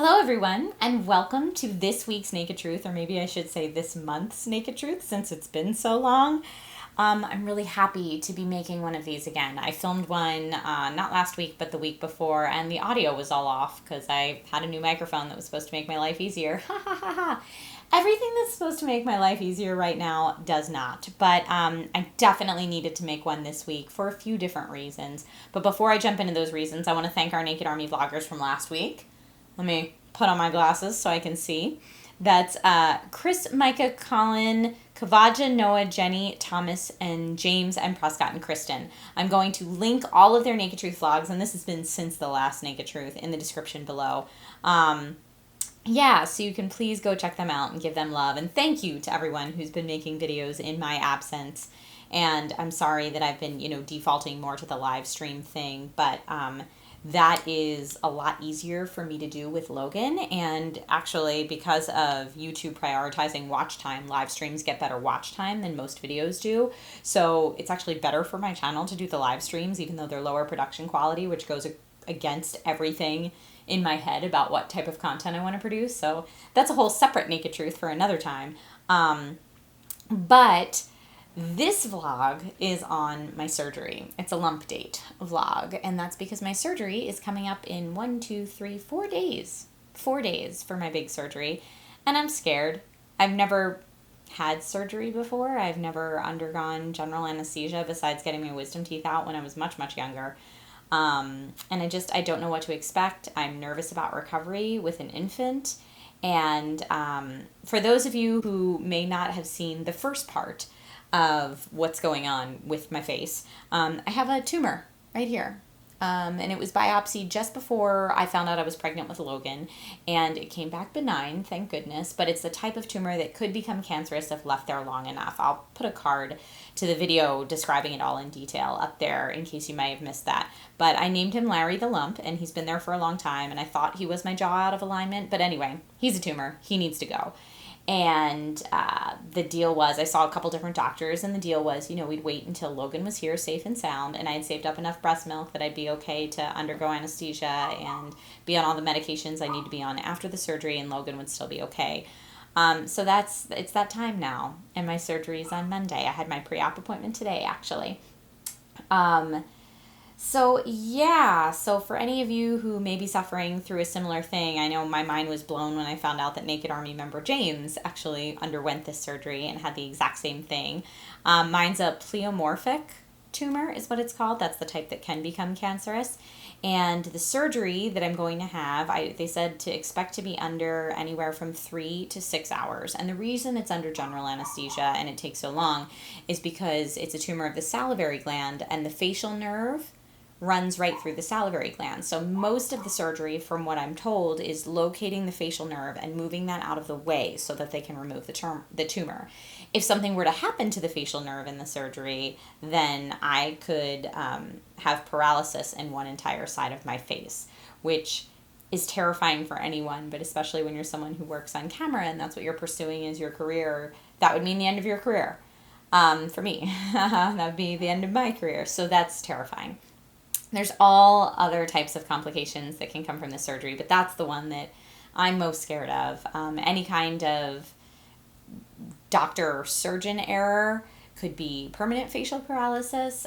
Hello, everyone, and welcome to this week's Naked Truth, or maybe I should say this month's Naked Truth since it's been so long. I'm really happy to be making one of these again. I filmed one not last week, but the week before, and the audio was all off because I had a new microphone that was supposed to make my life easier. Ha ha ha ha. Everything that's supposed to make my life easier right now does not. But I definitely needed to make one this week for a few different reasons. But before I jump into those reasons, I want to thank our Naked Army vloggers from last week. Let me put on my glasses so I can see. That's Chris, Micah, Colin, Kavaja, Noah, Jenny, Thomas, and James, and Prescott, and Kristen. I'm going to link all of their Naked Truth vlogs, and this has been since the last Naked Truth, in the description below. So you can please go check them out and give them love. And thank you to everyone who's been making videos in my absence. And I'm sorry that I've been, defaulting more to the live stream thing, but that is a lot easier for me to do with Logan. And actually, because of YouTube prioritizing watch time, live streams get better watch time than most videos do. So it's actually better for my channel to do the live streams, even though they're lower production quality, which goes against everything in my head about what type of content I want to produce. So that's a whole separate Naked Truth for another time. But this vlog is on my surgery. It's a lump date vlog, and that's because my surgery is coming up in 4 days. 4 days for my big surgery, and I'm scared. I've never had surgery before. I've never undergone general anesthesia besides getting my wisdom teeth out when I was much, much younger. And I don't know what to expect. I'm nervous about recovery with an infant. And for those of you who may not have seen the first part of what's going on with my face, I have a tumor right here. And it was biopsied just before I found out I was pregnant with Logan, and it came back benign, thank goodness, but it's the type of tumor that could become cancerous if left there long enough. I'll put a card to the video describing it all in detail up there in case you might have missed that. But I named him Larry the Lump, and he's been there for a long time, and I thought he was my jaw out of alignment, but anyway, he's a tumor. He needs to go. And the deal was, I saw a couple different doctors, and the deal was, we'd wait until Logan was here safe and sound, and I had saved up enough breast milk that I'd be okay to undergo anesthesia and be on all the medications I need to be on after the surgery, and Logan would still be okay. So it's that time now, and my surgery is on Monday. I had my pre-op appointment today, actually. So for any of you who may be suffering through a similar thing, I know my mind was blown when I found out that Naked Army member James actually underwent this surgery and had the exact same thing. Mine's a pleomorphic tumor is what it's called. That's the type that can become cancerous. And the surgery that I'm going to have, they said to expect to be under anywhere from 3 to 6 hours. And the reason it's under general anesthesia and it takes so long is because it's a tumor of the salivary gland, and the facial nerve runs right through the salivary gland. So most of the surgery, from what I'm told, is locating the facial nerve and moving that out of the way so that they can remove the tumor. If something were to happen to the facial nerve in the surgery, then I could have paralysis in one entire side of my face, which is terrifying for anyone, but especially when you're someone who works on camera and that's what you're pursuing as your career. That would mean the end of your career. For me, that would be the end of my career. So that's terrifying. There's all other types of complications that can come from the surgery, but that's the one that I'm most scared of. Any kind of doctor or surgeon error could be permanent facial paralysis,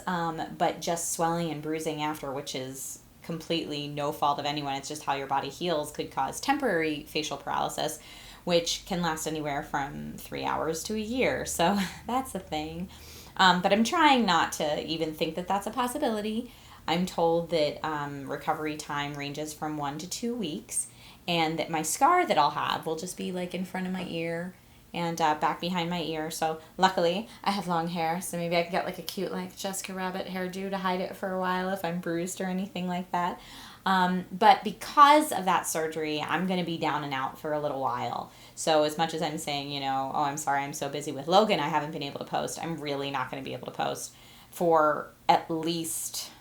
but just swelling and bruising after, which is completely no fault of anyone. It's just how your body heals, could cause temporary facial paralysis, which can last anywhere from 3 hours to a year. So that's a thing. But I'm trying not to even think that that's a possibility. I'm told that recovery time ranges from 1 to 2 weeks, and that my scar that I'll have will just be like in front of my ear and back behind my ear. So luckily I have long hair, so maybe I can get like a cute like Jessica Rabbit hairdo to hide it for a while if I'm bruised or anything like that. But because of that surgery, I'm going to be down and out for a little while. So as much as I'm saying, oh, I'm sorry, I'm so busy with Logan, I haven't been able to post, I'm really not going to be able to post for at least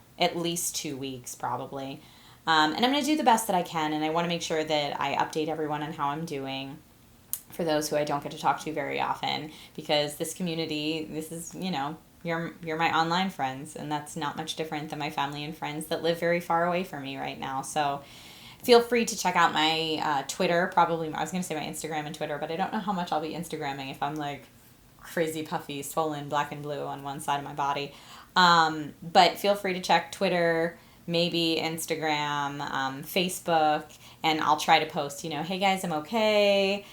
2 weeks probably. And I'm going to do the best that I can, and I want to make sure that I update everyone on how I'm doing for those who I don't get to talk to very often, because this community, this is, you're my online friends, and that's not much different than my family and friends that live very far away from me right now. So Feel free to check out my Twitter, probably, I was going to say my Instagram and Twitter, but I don't know how much I'll be Instagramming if I'm like crazy puffy, swollen, black and blue on one side of my body. But feel free to check Twitter, maybe Instagram, Facebook, and I'll try to post, hey guys, I'm okay.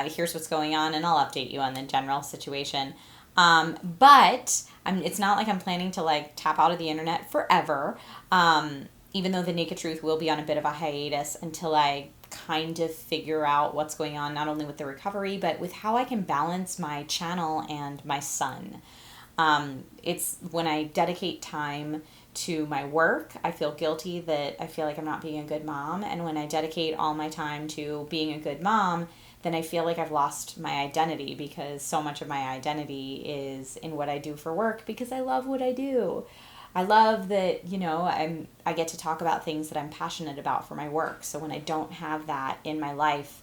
Here's what's going on, and I'll update you on the general situation. But it's not like I'm planning to like tap out of the internet forever. Even though the Naked Truth will be on a bit of a hiatus until I kind of figure out what's going on, not only with the recovery, but with how I can balance my channel and my son. It's when I dedicate time to my work, I feel guilty that I feel like I'm not being a good mom. And when I dedicate all my time to being a good mom, then I feel like I've lost my identity, because so much of my identity is in what I do for work, because I love what I do. I love that, I get to talk about things that I'm passionate about for my work. So when I don't have that in my life,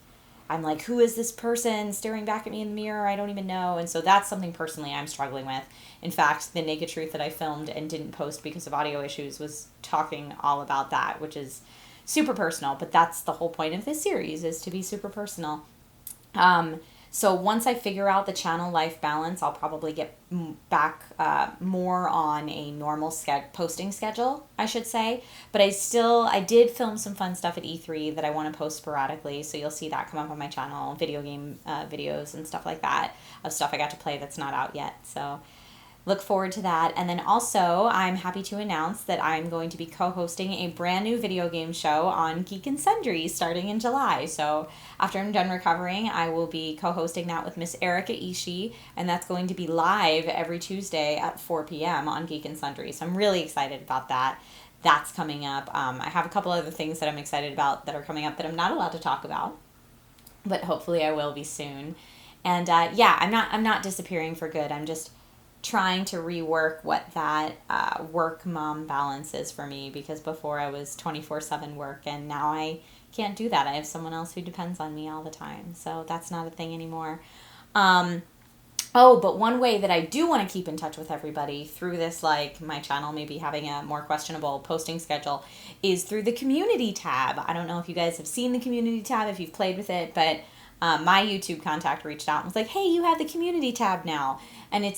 I'm like, who is this person staring back at me in the mirror? I don't even know. And so that's something personally I'm struggling with. In fact, the Naked Truth that I filmed and didn't post because of audio issues was talking all about that, which is super personal. But that's the whole point of this series, is to be super personal. So once I figure out the channel life balance, I'll probably get back more on a normal posting schedule, I should say. But I did film some fun stuff at E3 that I want to post sporadically. So you'll see that come up on my channel, video game videos and stuff like that, of stuff I got to play that's not out yet. So look forward to that. And then also, I'm happy to announce that I'm going to be co-hosting a brand new video game show on Geek and Sundry starting in July. So after I'm done recovering, I will be co-hosting that with Miss Erica Ishii, and that's going to be live every Tuesday at 4 p.m. on Geek and Sundry. So I'm really excited about that. That's coming up. I have a couple other things that I'm excited about that are coming up that I'm not allowed to talk about, but hopefully I will be soon. And I'm not disappearing for good. I'm just trying to rework what that work mom balance is for me, because before I was 24/7 work, and now I can't do that. I have someone else who depends on me all the time, so that's not a thing anymore. But one way that I do want to keep in touch with everybody through this, like my channel maybe having a more questionable posting schedule, is through the community tab. I don't know if you guys have seen the community tab, if you've played with it, but my YouTube contact reached out and was like, hey, you have the community tab now. And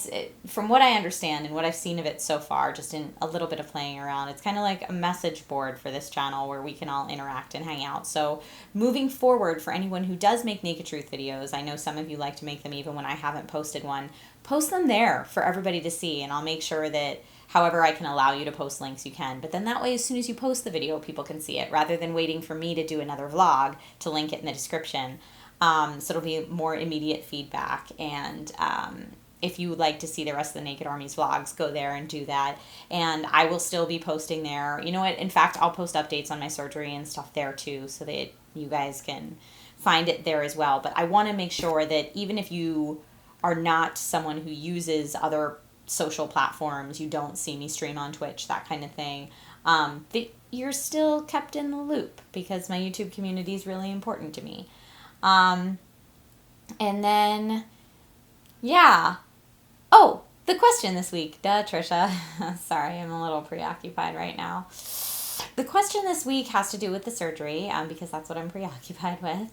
from what I understand and what I've seen of it so far, just in a little bit of playing around, it's kind of like a message board for this channel where we can all interact and hang out. So moving forward, for anyone who does make Naked Truth videos, I know some of you like to make them even when I haven't posted one, post them there for everybody to see. And I'll make sure that however I can allow you to post links, you can. But then that way, as soon as you post the video, people can see it, rather than waiting for me to do another vlog to link it in the description. So it'll be more immediate feedback. And if you would like to see the rest of the Naked Army's vlogs, go there and do that. And I will still be posting there. You know what? In fact, I'll post updates on my surgery and stuff there too, so that you guys can find it there as well. But I want to make sure that even if you are not someone who uses other social platforms, you don't see me stream on Twitch, that kind of thing, that you're still kept in the loop, because my YouTube community is really important to me. And then, yeah. Oh, the question this week. Duh, Trisha. Sorry, I'm a little preoccupied right now. The question this week has to do with the surgery, because that's what I'm preoccupied with.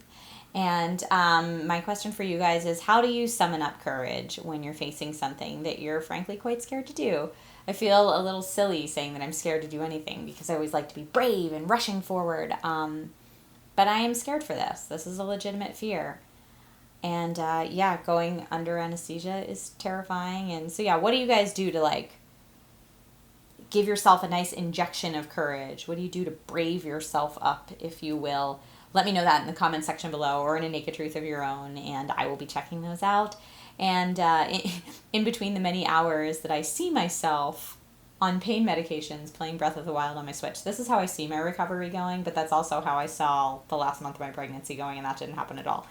And my question for you guys is, how do you summon up courage when you're facing something that you're frankly quite scared to do? I feel a little silly saying that I'm scared to do anything, because I always like to be brave and rushing forward. But I am scared for this. This is a legitimate fear. And going under anesthesia is terrifying. And so what do you guys do to give yourself a nice injection of courage? What do you do to brave yourself up, if you will? Let me know that in the comment section below, or in a Naked Truth of your own, and I will be checking those out. And in between the many hours that I see myself on pain medications playing Breath of the Wild on my Switch, this is how I see my recovery going, but that's also how I saw the last month of my pregnancy going, and that didn't happen at all.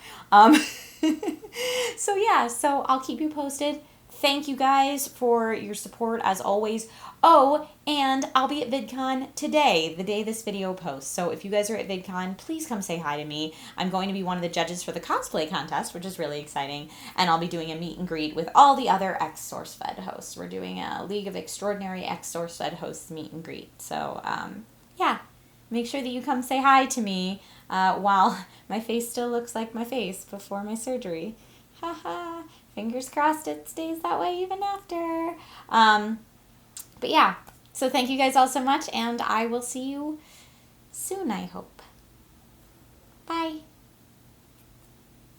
So I'll keep you posted. Thank you guys for your support as always. Oh, and I'll be at VidCon today, the day this video posts. So if you guys are at VidCon, please come say hi to me. I'm going to be one of the judges for the cosplay contest, which is really exciting. And I'll be doing a meet and greet with all the other X-SourceFed hosts. We're doing a League of Extraordinary X-SourceFed hosts meet and greet. So, make sure that you come say hi to me while my face still looks like my face before my surgery. Haha. Fingers crossed it stays that way even after. But yeah, so thank you guys all so much, and I will see you soon, I hope. Bye.